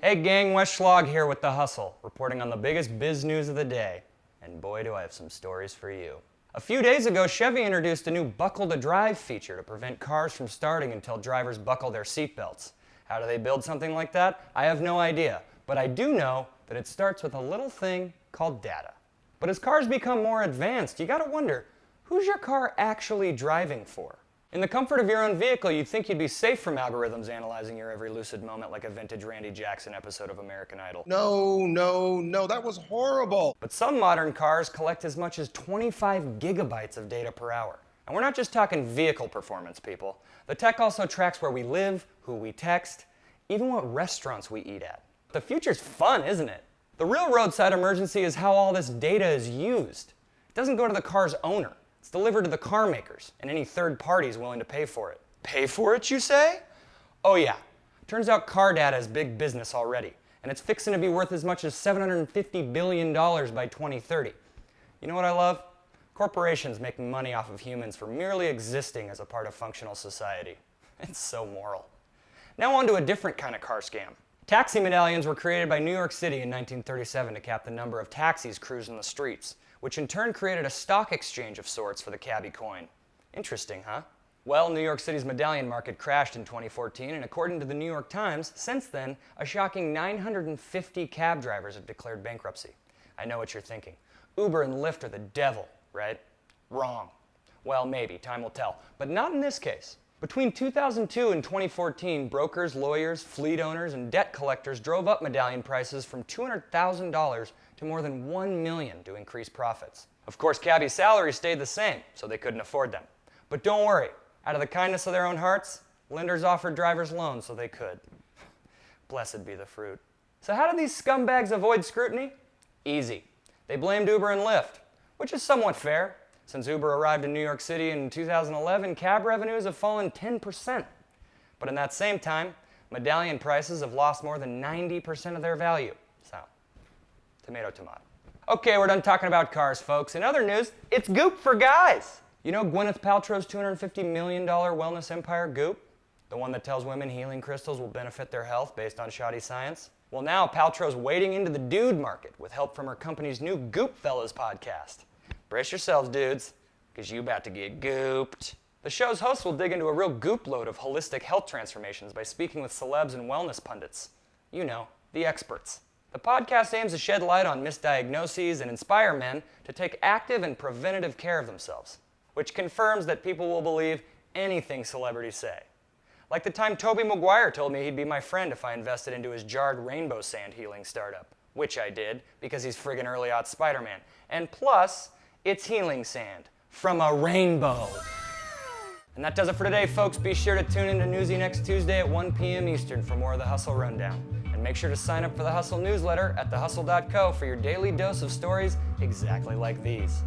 Hey gang, Wes Schlag here with The Hustle, reporting on the biggest biz news of the day. And boy do I have some stories for you. A few days ago, Chevy introduced a new buckle to drive feature to prevent cars from starting until drivers buckle their seatbelts. How do they build something like that? I have no idea, but I do know that it starts with a little thing called data. But as cars become more advanced, you gotta wonder, who's your car actually driving for? In the comfort of your own vehicle, you'd think you'd be safe from algorithms analyzing your every lucid moment like a vintage Randy Jackson episode of American Idol. No, that was horrible. But some modern cars collect as much as 25 gigabytes of data per hour. And we're not just talking vehicle performance, people. The tech also tracks where we live, who we text, even what restaurants we eat at. The future's fun, isn't it? The real roadside emergency is how all this data is used. It doesn't go to the car's owner. It's delivered to the car makers and any third parties willing to pay for it. Pay for it, you say? Oh yeah. Turns out car data is big business already, and it's fixing to be worth as much as $750 billion by 2030. You know what I love? Corporations making money off of humans for merely existing as a part of functional society. It's so moral. Now on to a different kind of car scam. Taxi medallions were created by New York City in 1937 to cap the number of taxis cruising the streets, which in turn created a stock exchange of sorts for the cabbie coin. Interesting, huh? Well, New York City's medallion market crashed in 2014, and according to the New York Times, since then, a shocking 950 cab drivers have declared bankruptcy. I know what you're thinking. Uber and Lyft are the devil, right? Wrong. Well, maybe, time will tell, but not in this case. Between 2002 and 2014, brokers, lawyers, fleet owners, and debt collectors drove up medallion prices from $200,000 to more than $1 million to increase profits. Of course, cabbies' salaries stayed the same, so they couldn't afford them. But don't worry, out of the kindness of their own hearts, lenders offered drivers loans so they could. Blessed be the fruit. So how did these scumbags avoid scrutiny? Easy. They blamed Uber and Lyft, which is somewhat fair. Since Uber arrived in New York City in 2011, cab revenues have fallen 10%. But in that same time, medallion prices have lost more than 90% of their value. So, tomato, tomato. Okay, we're done talking about cars, folks. In other news, it's Goop for guys. You know Gwyneth Paltrow's $250 million wellness empire, Goop? The one that tells women healing crystals will benefit their health based on shoddy science? Well, now Paltrow's wading into the dude market with help from her company's new Goop Fellas podcast. Brace yourselves, dudes, because you about to get gooped. The show's hosts will dig into a real goop load of holistic health transformations by speaking with celebs and wellness pundits. You know, the experts. The podcast aims to shed light on misdiagnoses and inspire men to take active and preventative care of themselves, which confirms that people will believe anything celebrities say. Like the time Tobey Maguire told me he'd be my friend if I invested into his jarred rainbow sand healing startup, which I did because he's friggin' early-aught Spider-Man. And plus, it's healing sand from a rainbow. And that does it for today, folks. Be sure to tune in to Newsy next Tuesday at 1 p.m. Eastern for more of the Hustle Rundown. And make sure to sign up for the Hustle newsletter at thehustle.co for your daily dose of stories exactly like these.